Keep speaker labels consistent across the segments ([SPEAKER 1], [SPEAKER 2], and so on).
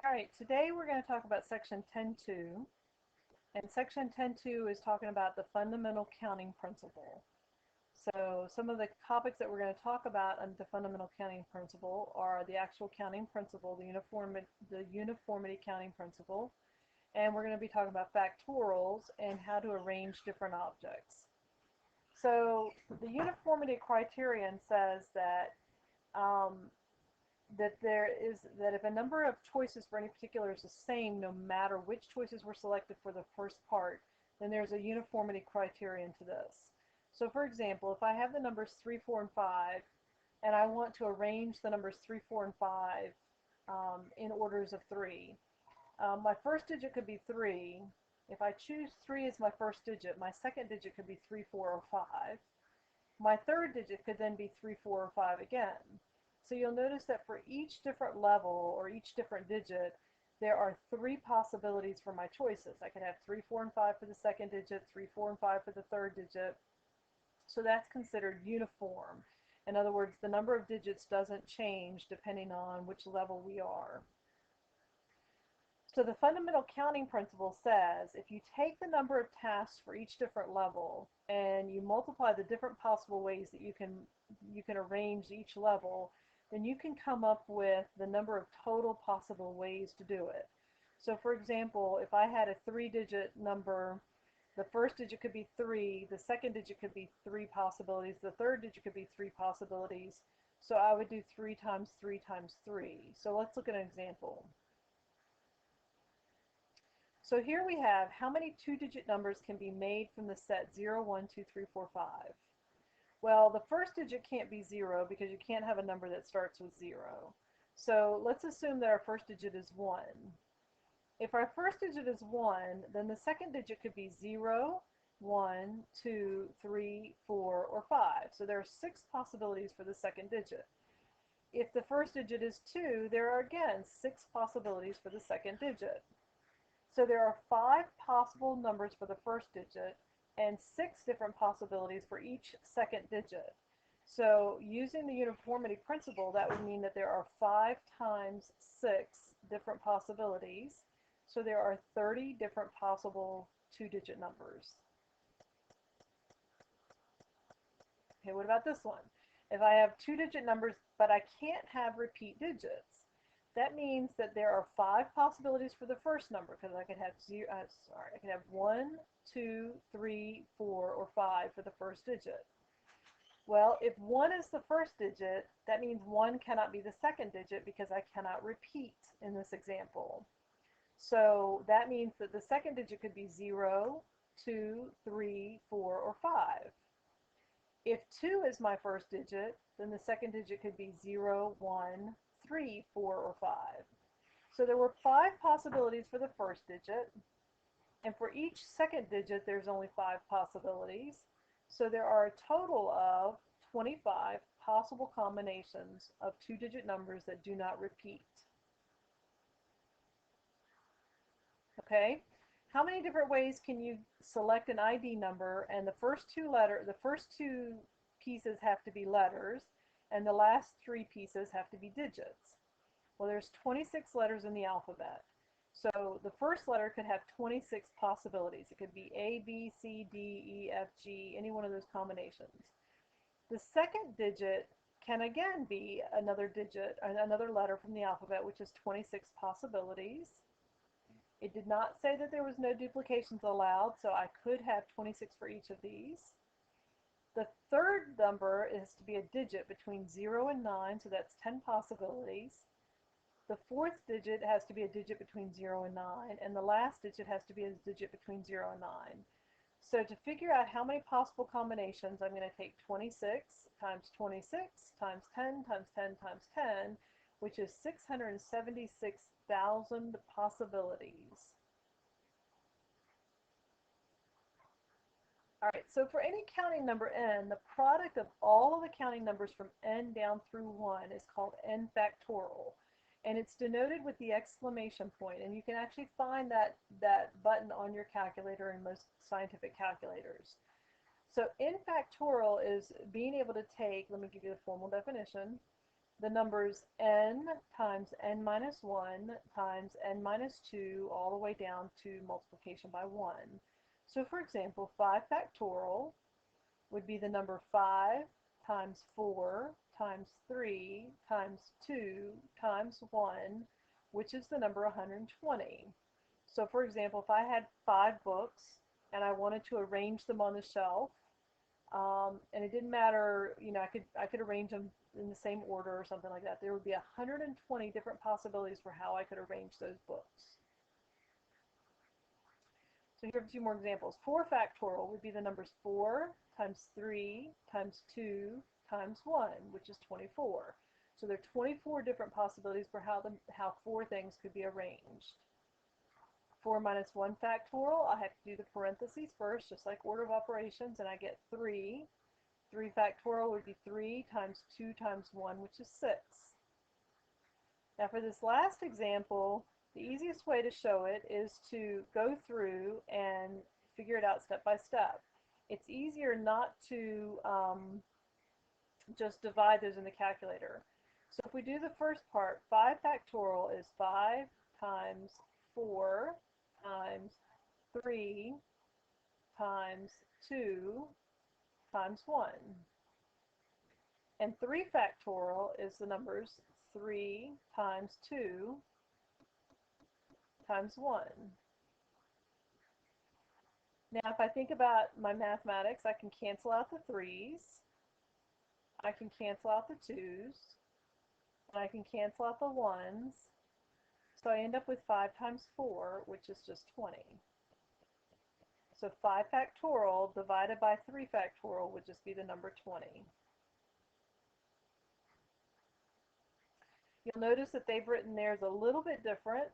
[SPEAKER 1] All right, today we're going to talk about section 10.2, and section 10.2 is talking about the fundamental counting principle. So some of the topics that we're going to talk about under the fundamental counting principle are the actual counting principle, the uniformity counting principle, and we're going to be talking about factorials and how to arrange different objects. So the uniformity criterion says um, that if a number of choices for any particular is the same, no matter which choices were selected for the first part, then there's a uniformity criterion to this. So for example, if I have the numbers 3, 4, and 5, and I want to arrange the numbers 3, 4, and 5 in orders of 3, my first digit could be 3. If I choose 3 as my first digit, my second digit could be 3, 4, or 5. My third digit could then be 3, 4, or 5 again. So you'll notice that for each different level or each different digit, there are 3 possibilities for my choices. I could have 3, 4, and 5 for the second digit, 3, 4, and 5 for the third digit. So that's considered uniform. In other words, the number of digits doesn't change depending on which level we are. So the fundamental counting principle says if you take the number of tasks for each different level and you multiply the different possible ways that you can arrange each level, then you can come up with the number of total possible ways to do it. So for example, if I had a 3-digit number, the first digit could be 3, the second digit could be 3 possibilities, the third digit could be 3 possibilities. So I would do 3 times 3 times 3. So let's look at an example. So here we have how many 2-digit numbers can be made from the set 0, 1, 2, 3, 4, 5. Well, the first digit can't be 0 because you can't have a number that starts with 0. So let's assume that our first digit is 1. If our first digit is 1, then the second digit could be 0, 1, 2, 3, 4, or 5. So there are 6 possibilities for the second digit. If the first digit is 2, there are again 6 possibilities for the second digit. So there are 5 possible numbers for the first digit and 6 different possibilities for each second digit. So using the uniformity principle, that would mean that there are 5 times 6 different possibilities. So there are 30 different possible 2-digit numbers. Okay, what about this one? If I have 2-digit numbers, but I can't have repeat digits, that means that there are 5 possibilities for the first number, because I could have I could have 1, 2, 3, 4, or 5 for the first digit. Well, if 1 is the first digit, that means 1 cannot be the second digit because I cannot repeat in this example. So that means that the second digit could be 0, 2, 3, 4, or 5. If 2 is my first digit, then the second digit could be 0, 1, 3, 4, or 5. So there were 5 possibilities for the first digit, and for each second digit there's only 5 possibilities. So there are a total of 25 possible combinations of 2-digit numbers that do not repeat. Okay? How many different ways can you select an ID number and the first two pieces have to be letters and the last 3 pieces have to be digits? Well, there's 26 letters in the alphabet. So the first letter could have 26 possibilities. It could be A, B, C, D, E, F, G, any one of those combinations. The second digit can again be another digit, another letter from the alphabet, which is 26 possibilities. It did not say that there was no duplications allowed, so I could have 26 for each of these. The third number is to be a digit between 0 and 9, so that's 10 possibilities. The fourth digit has to be a digit between 0 and 9, and the last digit has to be a digit between 0 and 9. So to figure out how many possible combinations, I'm going to take 26 times 26 times 10 times 10 times 10, which is 676,000 possibilities. All right, so for any counting number n, the product of all of the counting numbers from n down through 1 is called n factorial. And it's denoted with the exclamation point, and you can actually find that button on your calculator in most scientific calculators. So n factorial is being able to take, let me give you the formal definition, the numbers n times n minus 1 times n minus 2 all the way down to multiplication by 1. So for example, 5 factorial would be the number 5 times 4 times 3 times 2 times 1, which is the number 120. So for example, if I had 5 books and I wanted to arrange them on the shelf, and it didn't matter, you know, I could arrange them in the same order or something like that. There would be 120 different possibilities for how I could arrange those books. So here are a few more examples. 4 factorial would be the numbers 4 times 3 times 2 times 1, which is 24. So there are 24 different possibilities for how 4 things could be arranged. 4 minus 1 factorial, I have to do the parentheses first, just like order of operations, and I get 3. 3 factorial would be 3 times 2 times 1, which is 6. Now for this last example, the easiest way to show it is to go through and figure it out step by step. It's easier not to just divide those in the calculator. So if we do the first part, 5 factorial is 5 times 4 times 3 times 2 times 1. And 3 factorial is the numbers 3 times 2 times 1. Now if I think about my mathematics, I can cancel out the 3's, I can cancel out the 2's, and I can cancel out the 1's. So I end up with 5 times 4, which is just 20. So 5 factorial divided by 3 factorial would just be the number 20. You'll notice that they've written theirs a little bit different.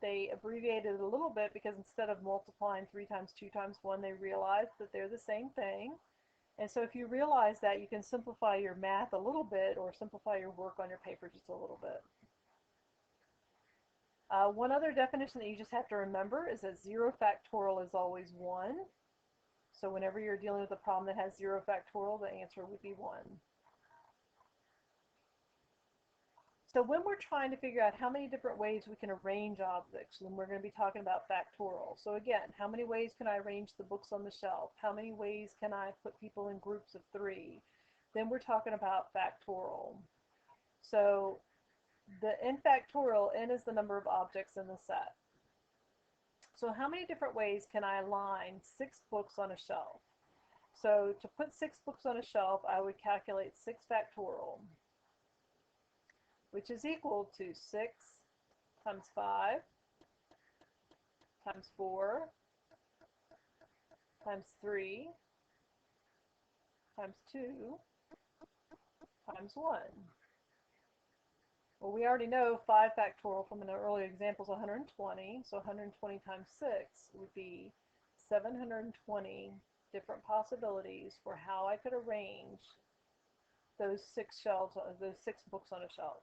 [SPEAKER 1] They abbreviated it a little bit because instead of multiplying 3 times 2 times 1, they realized that they're the same thing. And so if you realize that, you can simplify your math a little bit or simplify your work on your paper just a little bit. One other definition that you just have to remember is that 0 factorial is always 1. So whenever you're dealing with a problem that has 0 factorial, the answer would be 1. So when we're trying to figure out how many different ways we can arrange objects, then we're going to be talking about factorial. So again, how many ways can I arrange the books on the shelf? How many ways can I put people in groups of 3? Then we're talking about factorial. So the n factorial, n is the number of objects in the set. So how many different ways can I align 6 books on a shelf? So to put 6 books on a shelf, I would calculate 6 factorial, which is equal to 6 times 5 times 4 times 3 times 2 times 1. Well, we already know 5 factorial from an earlier example is 120, so 120 times 6 would be 720 different possibilities for how I could arrange those 6 shelves, those 6 books on a shelf.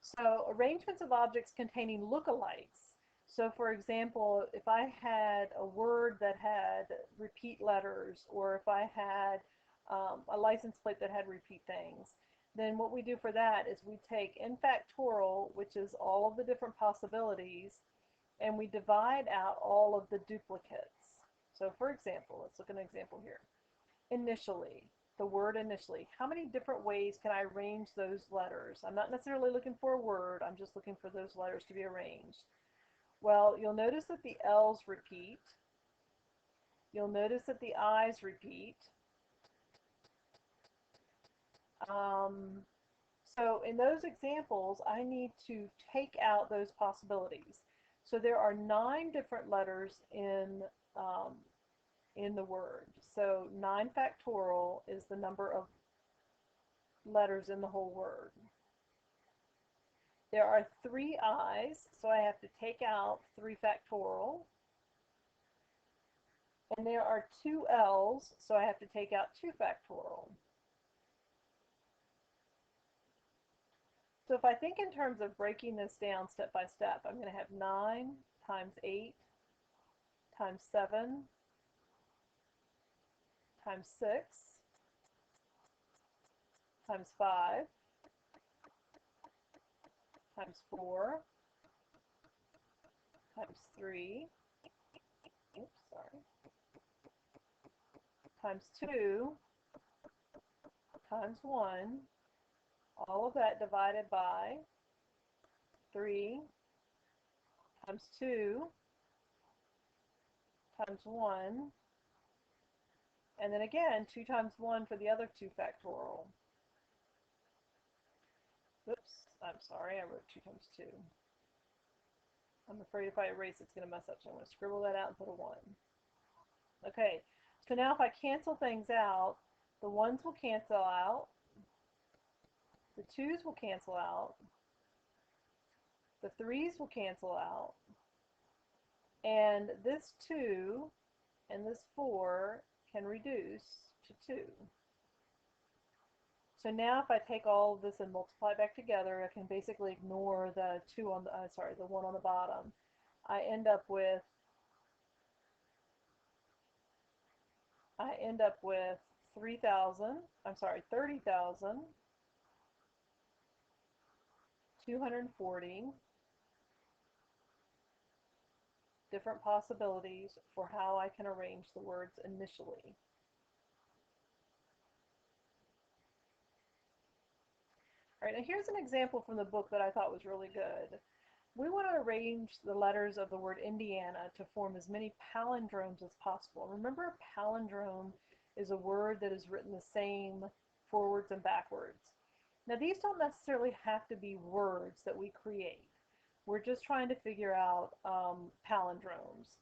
[SPEAKER 1] So arrangements of objects containing lookalikes. So for example, if I had a word that had repeat letters, or if I had a license plate that had repeat things, then what we do for that is we take n factorial, which is all of the different possibilities, and we divide out all of the duplicates. So for example, let's look at an example here. Initially. The word initially. How many different ways can I arrange those letters? I'm not necessarily looking for a word, I'm just looking for those letters to be arranged. Well, you'll notice that the L's repeat. You'll notice that the I's repeat. So in those examples, I need to take out those possibilities. So there are 9 different letters in the word. So 9 factorial is the number of letters in the whole word. There are 3 I's, so I have to take out 3 factorial. And there are 2 L's, so I have to take out 2 factorial. So if I think in terms of breaking this down step by step, I'm going to have 9 times 8 times 7 times 6 times 5 times 4 times 3, oops, sorry, times 2 times 1, all of that divided by 3 times 2 times 1, and then again 2 times 1 for the other 2 factorial. Oops, I'm sorry, I wrote 2 times 2. I'm afraid if I erase it's going to mess up, so I'm going to scribble that out and put a 1. Okay, so now if I cancel things out, the 1's will cancel out, the 2's will cancel out, the 3's will cancel out, and this 2 and this 4 can reduce to 2. So now if I take all of this and multiply back together, I can basically ignore the 2 on the, the 1 on the bottom. I end up with 30,240 different possibilities for how I can arrange the words initially. All right, now here's an example from the book that I thought was really good. We want to arrange the letters of the word Indiana to form as many palindromes as possible. Remember, a palindrome is a word that is written the same forwards and backwards. Now, these don't necessarily have to be words that we create. We're just trying to figure out palindromes.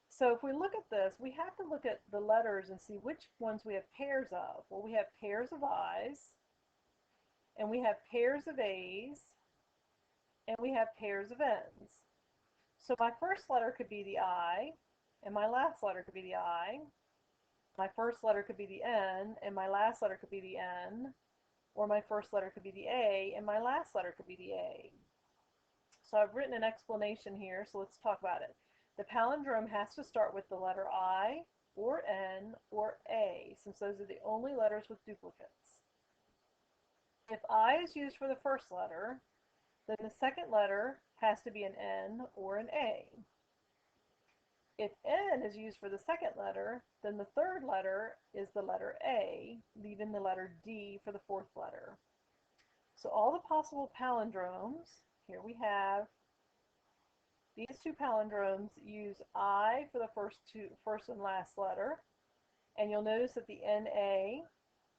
[SPEAKER 1] So if we look at this, we have to look at the letters and see which ones we have pairs of. Well, we have pairs of I's, and we have pairs of A's, and we have pairs of N's. So my first letter could be the I, and my last letter could be the I. My first letter could be the N, and my last letter could be the N. Or my first letter could be the A, and my last letter could be the A. So I've written an explanation here, so let's talk about it. The palindrome has to start with the letter I, or N, or A, since those are the only letters with duplicates. If I is used for the first letter, then the second letter has to be an N or an A. If N is used for the second letter, then the third letter is the letter A, leaving the letter D for the fourth letter. So all the possible palindromes, here we have, these two palindromes use I for the first and last letter, and you'll notice that the NA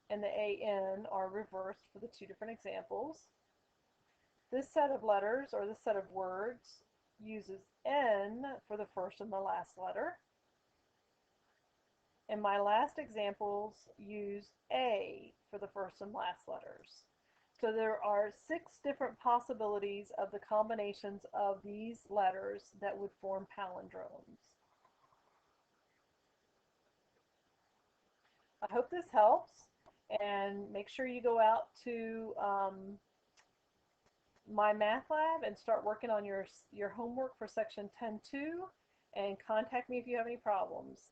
[SPEAKER 1] and the AN are reversed for the two different examples. This set of letters, or this set of words, uses N for the first and the last letter. And my last examples use A for the first and last letters. So there are 6 different possibilities of the combinations of these letters that would form palindromes. I hope this helps, and make sure you go out to my math lab and start working on your homework for section 10.2, and contact me if you have any problems.